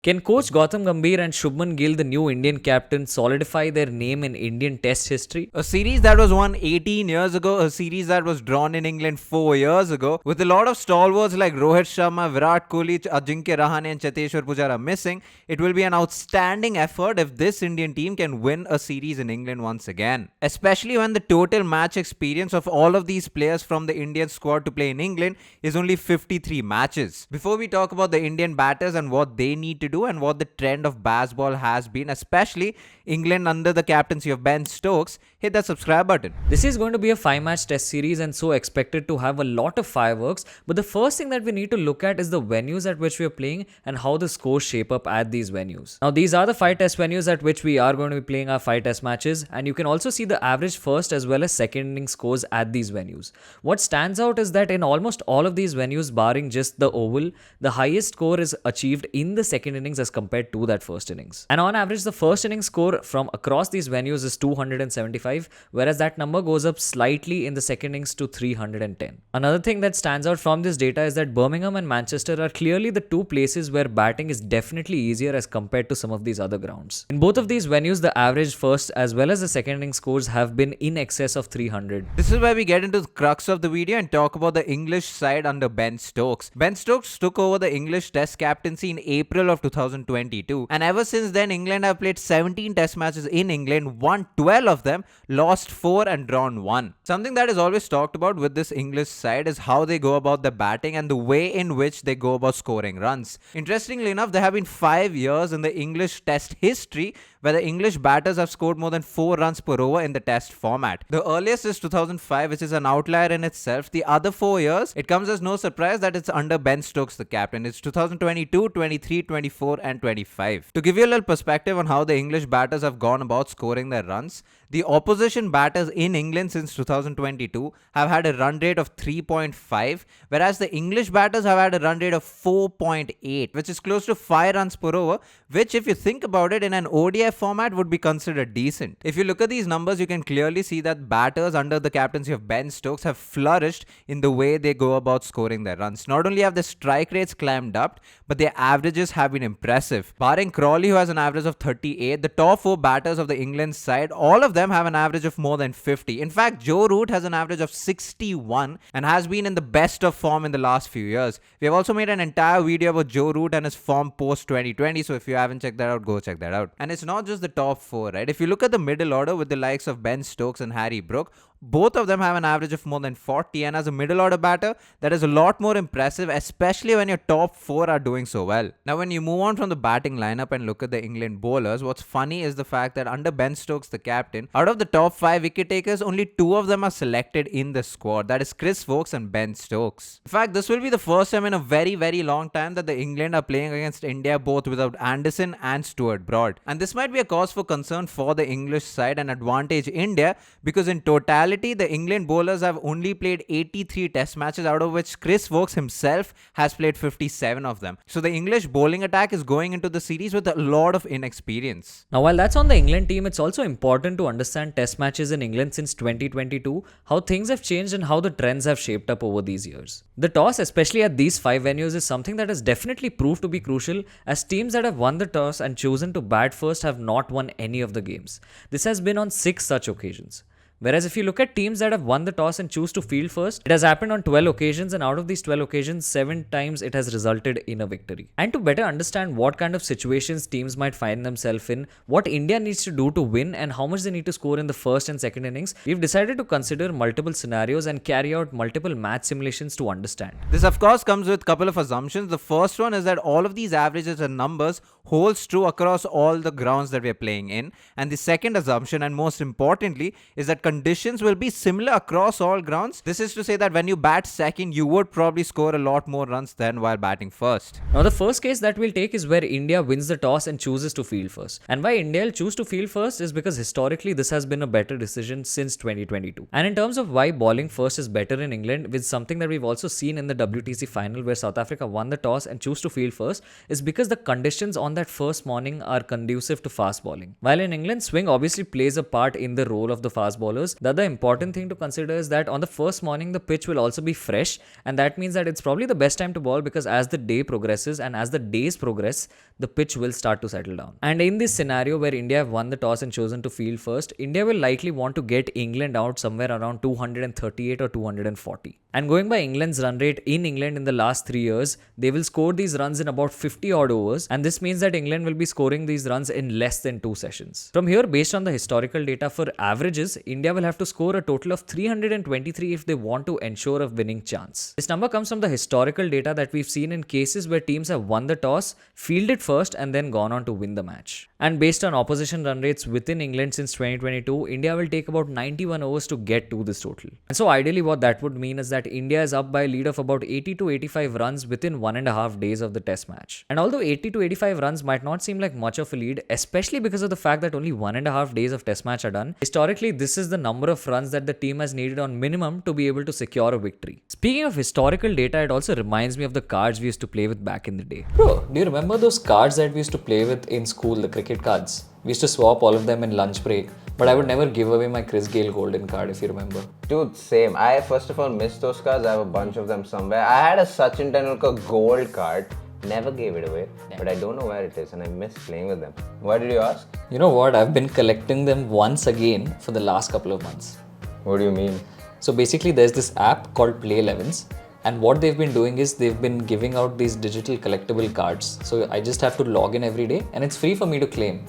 Can coach Gautam Gambhir and Shubman Gill, the new Indian captain, solidify their name in Indian Test history? A series that was won 18 years ago, a series that was drawn in England 4 years ago, with a lot of stalwarts like Rohit Sharma, Virat Kohli, Ajinkya Rahane and Cheteshwar Pujara missing, it will be an outstanding effort if this Indian team can win a series in England once again. Especially when the total match experience of all of these players from the Indian squad to play in England is only 53 matches. Before we talk about the Indian batters and what they need to do and what the trend of baseball has been, especially England under the captaincy of Ben Stokes, hit that subscribe button. This is going to be a 5-match test series and so expected to have a lot of fireworks, but the first thing that we need to look at is the venues at which we are playing and how the scores shape up at these venues. Now these are the 5 test venues at which we are going to be playing our 5 test matches, and you can also see the average first as well as second inning scores at these venues. What stands out is that in almost all of these venues, barring just the Oval, the highest score is achieved in the second innings as compared to that first innings. And on average, the first inning score from across these venues is 275, whereas that number goes up slightly in the second innings to 310. Another thing that stands out from this data is that Birmingham and Manchester are clearly the 2 places where batting is definitely easier as compared to some of these other grounds. In both of these venues, the average first as well as the second inning scores have been in excess of 300. This is where we get into the crux of the video and talk about the English side under Ben Stokes. Ben Stokes took over the English Test captaincy in April of 2022, and ever since then England have played 17 Test matches in England, won 12 of them, lost 4 and drawn 1. Something that is always talked about with this English side is how they go about the batting and the way in which they go about scoring runs. Interestingly enough, there have been 5 years in the English Test history where the English batters have scored more than 4 runs per over in the Test format. The earliest is 2005, which is an outlier in itself. The other 4 years, it comes as no surprise that it's under Ben Stokes, the captain. It's 2022, 23, 24 and 25. To give you a little perspective on how the English batters have gone about scoring their runs, the opposition batters in England since 2022 have had a run rate of 3.5, whereas the English batters have had a run rate of 4.8, which is close to 5 runs per over, which if you think about it in an ODI format would be considered decent. If you look at these numbers, you can clearly see that batters under the captaincy of Ben Stokes have flourished in the way they go about scoring their runs. Not only have their strike rates climbed up, but their averages have been impressive. Barring Crawley, who has an average of 38, the top 4 batters of the England side, all of them have an average of more than 50. In fact, Joe Root has an average of 61 and has been in the best of form in the last few years. We have also made an entire video about Joe Root and his form post 2020, so if you haven't checked that out, go check that out. And it's not just the top 4, right? If you look at the middle order with the likes of Ben Stokes and Harry Brook, both of them have an average of more than 40, and as a middle order batter, that is a lot more impressive, especially when your top 4 are doing so well. Now, when you move on from the batting lineup and look at the England bowlers, what's funny is the fact that under Ben Stokes, the captain, out of the top 5 wicket takers, only 2 of them are selected in the squad. That is Chris Woakes and Ben Stokes. In fact, this will be the first time in a very, very long time that the England are playing against India both without Anderson and Stuart Broad. And this might be a cause for concern for the English side and advantage India, because in totality, the England bowlers have only played 83 test matches, out of which Chris Woakes himself has played 57 of them. So the English bowling attack is going into the series with a lot of inexperience. Now, while that's on the England team, it's also important to understand test matches in England since 2022, how things have changed and how the trends have shaped up over these years. The toss, especially at these 5 venues, is something that has definitely proved to be crucial, as teams that have won the toss and chosen to bat first have not won any of the games. This has been on 6 such occasions. Whereas if you look at teams that have won the toss and choose to field first, it has happened on 12 occasions, and out of these 12 occasions, 7 times it has resulted in a victory. And to better understand what kind of situations teams might find themselves in, what India needs to do to win and how much they need to score in the first and second innings, we've decided to consider multiple scenarios and carry out multiple match simulations to understand. This of course comes with a couple of assumptions. The first one is that all of these averages and numbers holds true across all the grounds that we are playing in. And the second assumption, and most importantly, is that conditions will be similar across all grounds. This is to say that when you bat second, you would probably score a lot more runs than while batting first. Now, the first case that we'll take is where India wins the toss and chooses to field first. And why India will choose to field first is because historically this has been a better decision since 2022. And in terms of why bowling first is better in England, with something that we've also seen in the WTC final where South Africa won the toss and choose to field first, is because the conditions on that first morning are conducive to fast bowling. While in England, swing obviously plays a part in the role of the fast bowlers, bowlers, the other important thing to consider is that on the first morning, the pitch will also be fresh, and that means that it's probably the best time to ball because as the day progresses and as the days progress, the pitch will start to settle down. And in this scenario where India have won the toss and chosen to field first, India will likely want to get England out somewhere around 238 or 240. And going by England's run rate in England in the last 3 years, they will score these runs in about 50 odd overs, and this means that England will be scoring these runs in less than 2 sessions. From here, based on the historical data for averages, India will have to score a total of 323 if they want to ensure a winning chance. This number comes from the historical data that we've seen in cases where teams have won the toss, fielded first, and then gone on to win the match. And based on opposition run rates within England since 2022, India will take about 91 overs to get to this total. And so ideally what that would mean is that India is up by a lead of about 80 to 85 runs within 1.5 days of the test match. And although 80 to 85 runs might not seem like much of a lead, especially because of the fact that only 1.5 days of test match are done, historically this is the number of runs that the team has needed on minimum to be able to secure a victory. Speaking of historical data, it also reminds me of the cards we used to play with back in the day. Bro, do you remember those cards that we used to play with in school, the cricket cards? We used to swap all of them in lunch break, but I would never give away my Chris Gayle golden card, if you remember. Dude, same. I first of all missed those cards. I have a bunch of them somewhere. I had a Sachin Tendulkar gold card. Never gave it away, but I don't know where it is and I miss playing with them. Why did you ask? You know what? I've been collecting them once again for the last couple of months. What do you mean? So basically there's this app called Play 11s, and what they've been doing is they've been giving out these digital collectible cards. So I just have to log in every day and it's free for me to claim.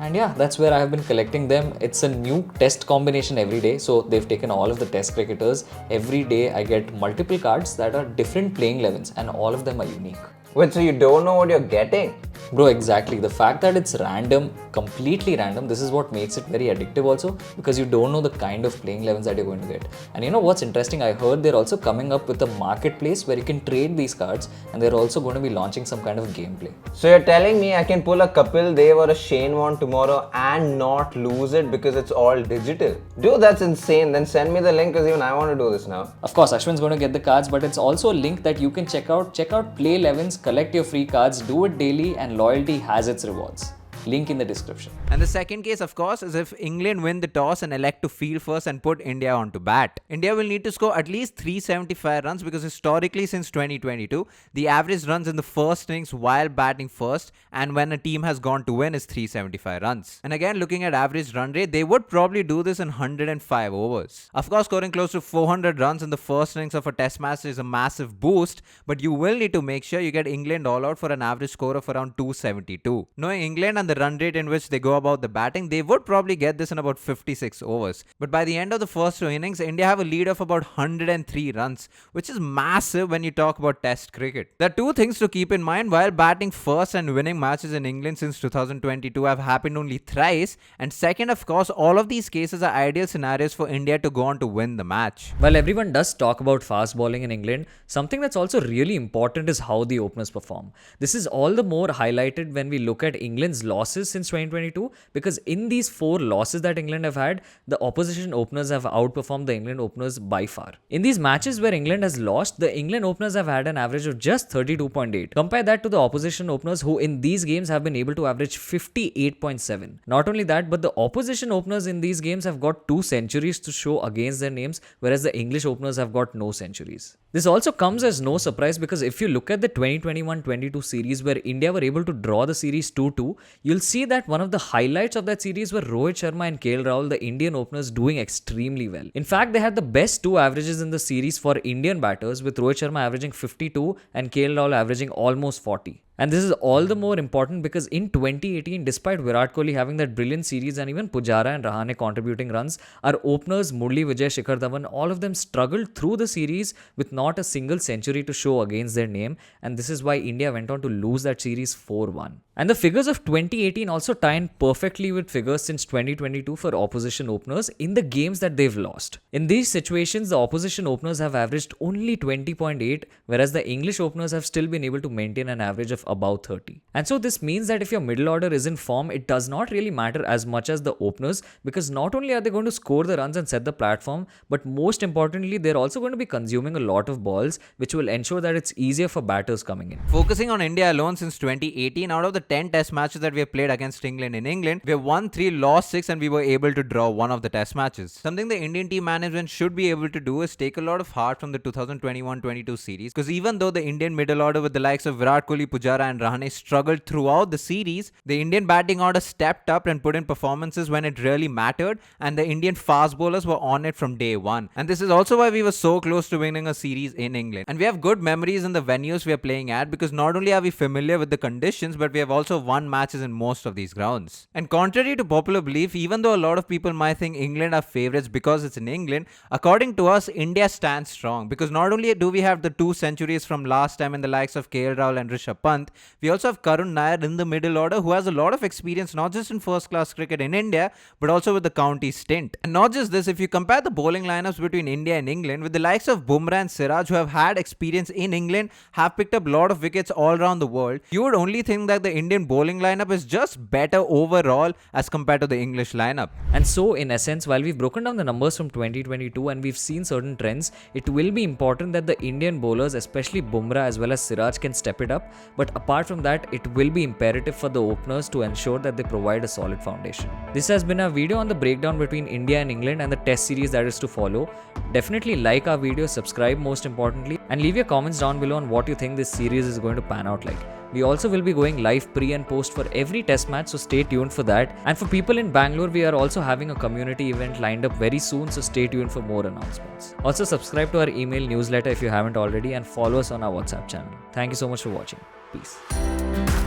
And yeah, that's where I have been collecting them. It's a new test combination every day. So they've taken all of the test cricketers. Every day I get multiple cards that are different playing 11s and all of them are unique. Wait, so you don't know what you're getting? Bro, exactly. The fact that it's random, completely random, this is what makes it very addictive also, because you don't know the kind of playing 11s that you're going to get. And you know what's interesting? I heard they're also coming up with a marketplace where you can trade these cards, and they're also going to be launching some kind of gameplay. So you're telling me I can pull a Kapil Dev or a Shane Warne tomorrow and not lose it because it's all digital? Dude, that's insane. Then send me the link because even I want to do this now. Of course, Aswin's going to get the cards, but it's also a link that you can check out. Check out Play 11s, collect your free cards, do it daily, and loyalty has its rewards. Link in the description. And the second case, of course, is if England win the toss and elect to field first and put India on to bat. India will need to score at least 375 runs because historically since 2022, the average runs in the first innings while batting first and when a team has gone to win is 375 runs. And again, looking at average run rate, they would probably do this in 105 overs. Of course, scoring close to 400 runs in the first innings of a test match is a massive boost, but you will need to make sure you get England all out for an average score of around 272. Knowing England and the run rate in which they go about the batting, they would probably get this in about 56 overs. But by the end of the first 2 innings, India have a lead of about 103 runs, which is massive when you talk about test cricket. There are 2 things to keep in mind. While batting first and winning matches in England since 2022 have happened only thrice, and second, of course, all of these cases are ideal scenarios for India to go on to win the match. While everyone does talk about fast bowling in England, something that's also really important is how the openers perform. This is all the more highlighted when we look at England's losses since 2022, because in these 4 losses that England have had, the opposition openers have outperformed the England openers by far. In these matches where England has lost, the England openers have had an average of just 32.8. Compare that to the opposition openers who in these games have been able to average 58.7. Not only that, but the opposition openers in these games have got 2 centuries to show against their names, whereas the English openers have got no centuries. This also comes as no surprise because if you look at the 2021-22 series where India were able to draw the series 2-2, you'll see that one of the highlights of that series were Rohit Sharma and KL Rahul, the Indian openers, doing extremely well. In fact, they had the best 2 averages in the series for Indian batters, with Rohit Sharma averaging 52 and KL Rahul averaging almost 40. And this is all the more important because in 2018, despite Virat Kohli having that brilliant series and even Pujara and Rahane contributing runs, our openers Murli Vijay, Shikhar Dhawan, all of them struggled through the series with not a single century to show against their name, and this is why India went on to lose that series 4-1. And the figures of 2018 also tie in perfectly with figures since 2022 for opposition openers in the games that they've lost. In these situations, the opposition openers have averaged only 20.8, whereas the English openers have still been able to maintain an average of about 30. And so this means that if your middle order is in form, it does not really matter as much as the openers, because not only are they going to score the runs and set the platform, but most importantly, they're also going to be consuming a lot of balls, which will ensure that it's easier for batters coming in. Focusing on India alone since 2018, out of the 10 test matches that we have played against England in England, we have won 3, lost 6, and we were able to draw one of the test matches. Something the Indian team management should be able to do is take a lot of heart from the 2021-22 series, because even though the Indian middle order with the likes of Virat Kohli, Pujara and Rahane struggled throughout the series, the Indian batting order stepped up and put in performances when it really mattered, and the Indian fast bowlers were on it from day one. And this is also why we were so close to winning a series in England. And we have good memories in the venues we are playing at, because not only are we familiar with the conditions, but we have also won matches in most of these grounds. And contrary to popular belief, even though a lot of people might think England are favourites because it's in England, according to us, India stands strong, because not only do we have the 2 centuries from last time in the likes of KL Rahul and Rishabh Pant, we also have Karun Nair in the middle order, who has a lot of experience not just in first class cricket in India, but also with the county stint. And not just this, if you compare the bowling lineups between India and England, with the likes of Bumrah and Siraj, who have had experience in England, have picked up a lot of wickets all around the world, you would only think that the Indian bowling lineup is just better overall as compared to the English lineup. And so, in essence, while we've broken down the numbers from 2022 and we've seen certain trends, it will be important that the Indian bowlers, especially Bumrah as well as Siraj, can step it up. But apart from that, it will be imperative for the openers to ensure that they provide a solid foundation. This has been a video on the breakdown between India and England and the test series that is to follow. Definitely like our video, subscribe most importantly, and leave your comments down below on what you think this series is going to pan out like. We also will be going live pre and post for every test match, so stay tuned for that. And for people in Bangalore, we are also having a community event lined up very soon, so stay tuned for more announcements. Also subscribe to our email newsletter if you haven't already, and follow us on our WhatsApp channel. Thank you so much for watching. Peace.